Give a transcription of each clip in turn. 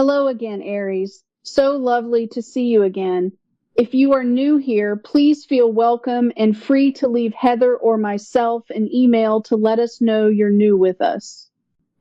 Hello again, Aries. So lovely to see you again. If you are new here, please feel welcome and free to leave Heather or myself an email to let us know you're new with us.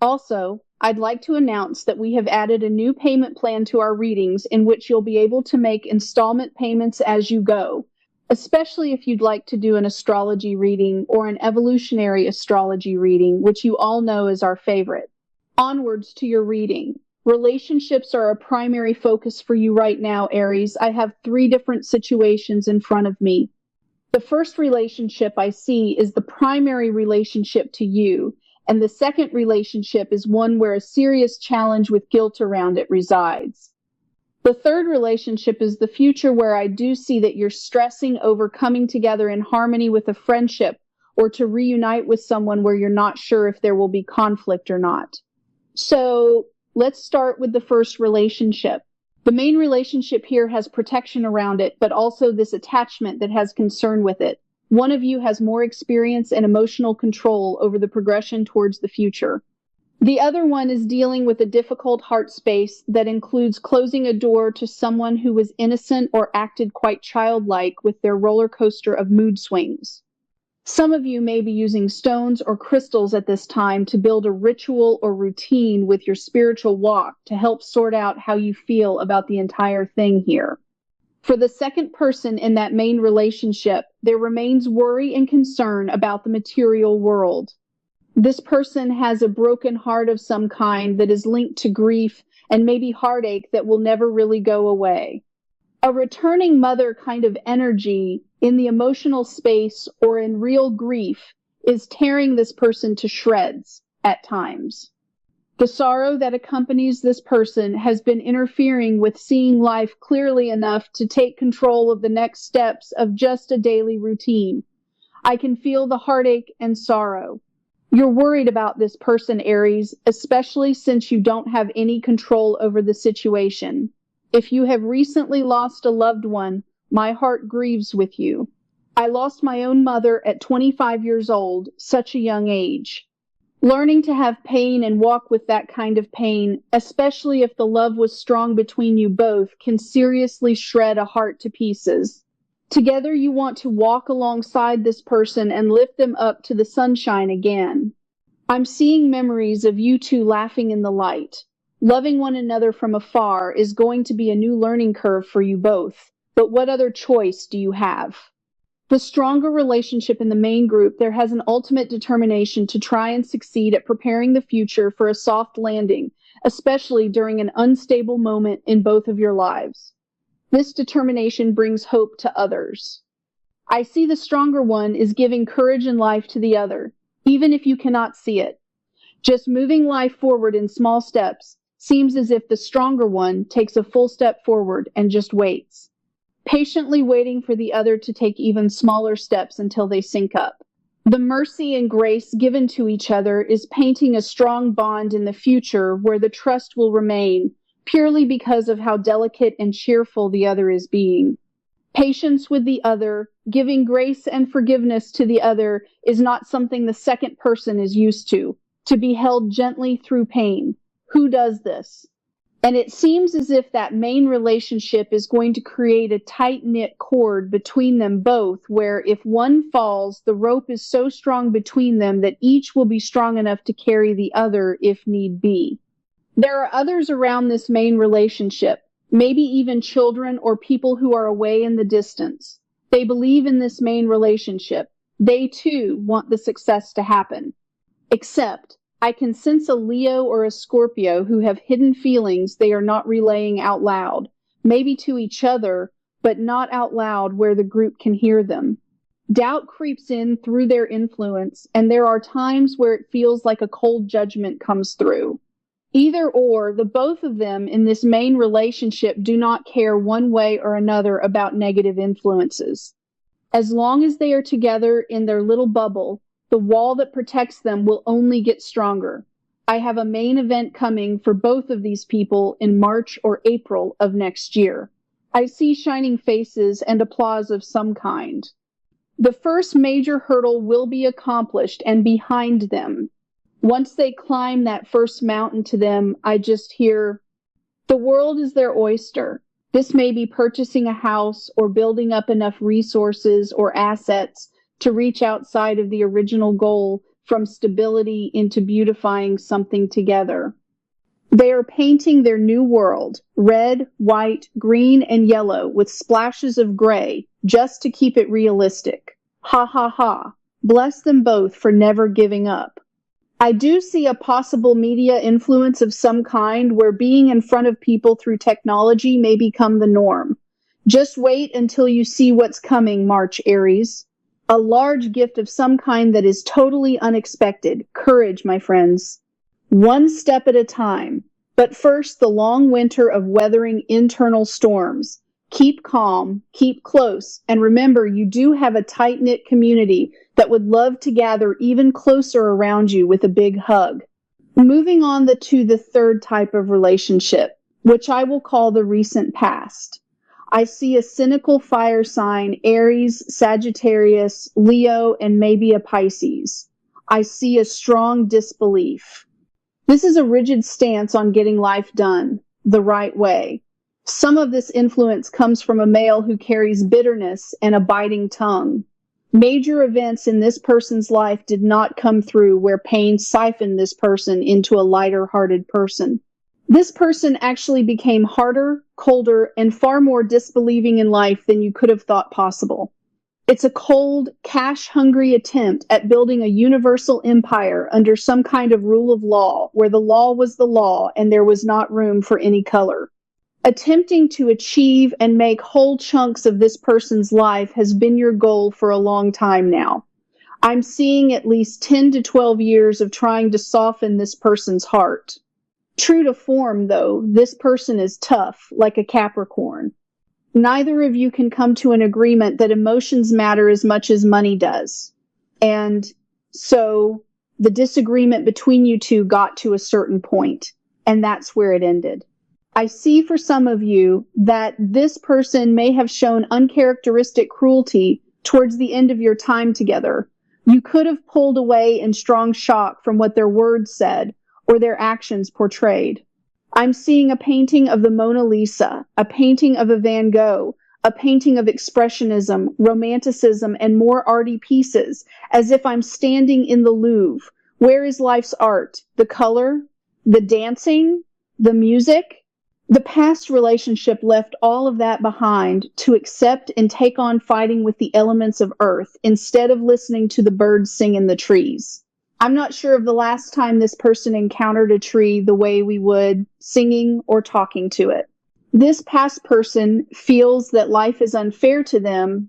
Also, I'd like to announce that we have added a new payment plan to our readings in which you'll be able to make installment payments as you go, especially if you'd like to do an astrology reading or an evolutionary astrology reading, which you all know is our favorite. Onwards to your reading. Relationships are a primary focus for you right now, Aries. I have 3 different situations in front of me. The first relationship I see is the primary relationship to you, and the second relationship is one where a serious challenge with guilt around it resides. The third relationship is the future where I do see that you're stressing over coming together in harmony with a friendship or to reunite with someone where you're not sure if there will be conflict or not. So, let's start with the first relationship. The main relationship here has protection around it, but also this attachment that has concern with it. One of you has more experience and emotional control over the progression towards the future. The other one is dealing with a difficult heart space that includes closing a door to someone who was innocent or acted quite childlike with their roller coaster of mood swings. Some of you may be using stones or crystals at this time to build a ritual or routine with your spiritual walk to help sort out how you feel about the entire thing here. For the second person in that main relationship, there remains worry and concern about the material world. This person has a broken heart of some kind that is linked to grief and maybe heartache that will never really go away. A returning mother kind of energy in the emotional space or in real grief is tearing this person to shreds at times. The sorrow that accompanies this person has been interfering with seeing life clearly enough to take control of the next steps of just a daily routine. I can feel the heartache and sorrow. You're worried about this person, Aries, especially since you don't have any control over the situation. If you have recently lost a loved one, my heart grieves with you. I lost my own mother at 25 years old, such a young age. Learning to have pain and walk with that kind of pain, especially if the love was strong between you both, can seriously shred a heart to pieces. Together you want to walk alongside this person and lift them up to the sunshine again. I'm seeing memories of you two laughing in the light. Loving one another from afar is going to be a new learning curve for you both, but what other choice do you have? The stronger relationship in the main group, there has an ultimate determination to try and succeed at preparing the future for a soft landing, especially during an unstable moment in both of your lives. This determination brings hope to others. I see the stronger one is giving courage and life to the other, even if you cannot see it. Just moving life forward in small steps seems as if the stronger one takes a full step forward and just waits, patiently waiting for the other to take even smaller steps until they sync up. The mercy and grace given to each other is painting a strong bond in the future where the trust will remain, purely because of how delicate and cheerful the other is being. Patience with the other, giving grace and forgiveness to the other is not something the second person is used to be held gently through pain. Who does this? And it seems as if that main relationship is going to create a tight-knit cord between them both, where if one falls, the rope is so strong between them that each will be strong enough to carry the other if need be. There are others around this main relationship, maybe even children or people who are away in the distance. They believe in this main relationship. They too want the success to happen. Except, I can sense a Leo or a Scorpio who have hidden feelings they are not relaying out loud, maybe to each other, but not out loud where the group can hear them. Doubt creeps in through their influence, and there are times where it feels like a cold judgment comes through. Either or, the both of them in this main relationship do not care one way or another about negative influences. As long as they are together in their little bubble, the wall that protects them will only get stronger. I have a main event coming for both of these people in March or April of next year. I see shining faces and applause of some kind. The first major hurdle will be accomplished and behind them. Once they climb that first mountain to them, I just hear, The world is their oyster. This may be purchasing a house or building up enough resources or assets to reach outside of the original goal from stability into beautifying something together. They are painting their new world, red, white, green, and yellow with splashes of gray, just to keep it realistic. Ha ha ha. Bless them both for never giving up. I do see a possible media influence of some kind where being in front of people through technology may become the norm. Just wait until you see what's coming, March Aries. A large gift of some kind that is totally unexpected. Courage, my friends. One step at a time. But first, the long winter of weathering internal storms. Keep calm, keep close, and remember you do have a tight-knit community that would love to gather even closer around you with a big hug. Moving on to the third type of relationship, which I will call the recent past. I see a cynical fire sign, Aries, Sagittarius, Leo, and maybe a Pisces. I see a strong disbelief. This is a rigid stance on getting life done the right way. Some of this influence comes from a male who carries bitterness and a biting tongue. Major events in this person's life did not come through where pain siphoned this person into a lighter-hearted person. This person actually became harder, colder, and far more disbelieving in life than you could have thought possible. It's a cold, cash-hungry attempt at building a universal empire under some kind of rule of law, where the law was the law and there was not room for any color. Attempting to achieve and make whole chunks of this person's life has been your goal for a long time now. I'm seeing at least 10 to 12 years of trying to soften this person's heart. True to form, though, this person is tough, like a Capricorn. Neither of you can come to an agreement that emotions matter as much as money does. And so the disagreement between you two got to a certain point, and that's where it ended. I see for some of you that this person may have shown uncharacteristic cruelty towards the end of your time together. You could have pulled away in strong shock from what their words said or their actions portrayed. I'm seeing a painting of the Mona Lisa, a painting of a Van Gogh, a painting of expressionism, romanticism, and more arty pieces, as if I'm standing in the Louvre. Where is life's art? The color? The dancing? The music? The past relationship left all of that behind to accept and take on fighting with the elements of earth instead of listening to the birds sing in the trees. I'm not sure of the last time this person encountered a tree the way we would, singing or talking to it. This past person feels that life is unfair to them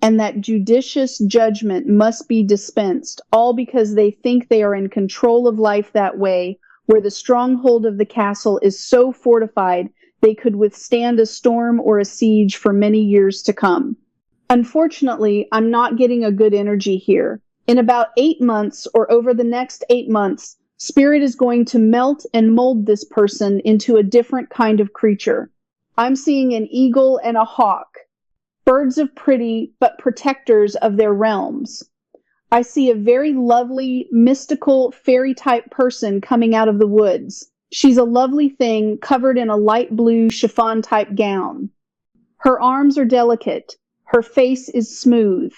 and that judicious judgment must be dispensed, all because they think they are in control of life that way, where the stronghold of the castle is so fortified they could withstand a storm or a siege for many years to come. Unfortunately, I'm not getting a good energy here. In about 8 months or over the next 8 months, Spirit is going to melt and mold this person into a different kind of creature. I'm seeing an eagle and a hawk, birds of pretty but protectors of their realms. I see a very lovely, mystical, fairy-type person coming out of the woods. She's a lovely thing covered in a light blue chiffon-type gown. Her arms are delicate. Her face is smooth.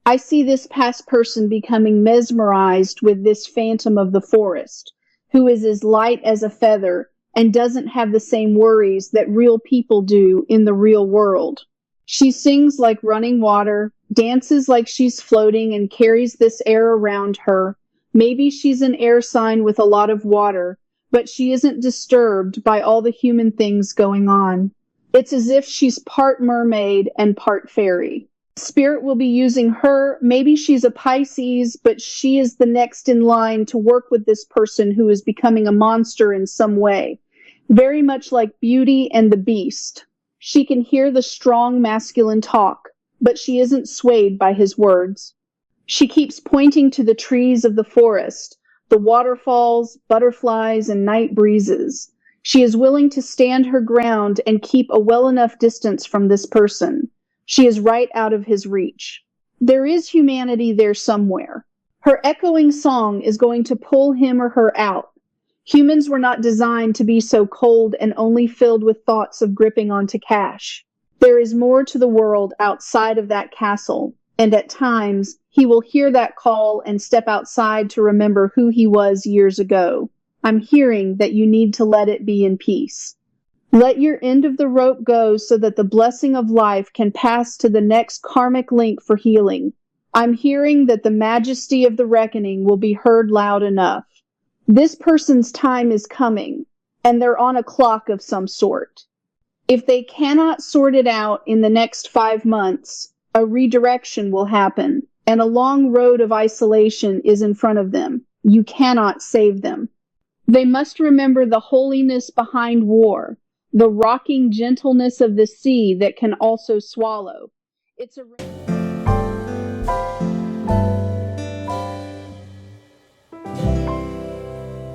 I see this past person becoming mesmerized with this phantom of the forest, who is as light as a feather and doesn't have the same worries that real people do in the real world. She sings like running water, dances like she's floating, and carries this air around her. Maybe she's an air sign with a lot of water, but she isn't disturbed by all the human things going on. It's as if she's part mermaid and part fairy. Spirit will be using her. Maybe she's a Pisces, but she is the next in line to work with this person who is becoming a monster in some way. Very much like Beauty and the Beast. She can hear the strong masculine talk, but she isn't swayed by his words. She keeps pointing to the trees of the forest, the waterfalls, butterflies, and night breezes. She is willing to stand her ground and keep a well enough distance from this person. She is right out of his reach. There is humanity there somewhere. Her echoing song is going to pull him or her out. Humans were not designed to be so cold and only filled with thoughts of gripping onto cash. There is more to the world outside of that castle, and at times he will hear that call and step outside to remember who he was years ago. I'm hearing that you need to let it be in peace. Let your end of the rope go so that the blessing of life can pass to the next karmic link for healing. I'm hearing that the majesty of the reckoning will be heard loud enough. This person's time is coming, and they're on a clock of some sort. If they cannot sort it out in the next 5 months, a redirection will happen, and a long road of isolation is in front of them. You cannot save them. They must remember the holiness behind war, the rocking gentleness of the sea that can also swallow. It's a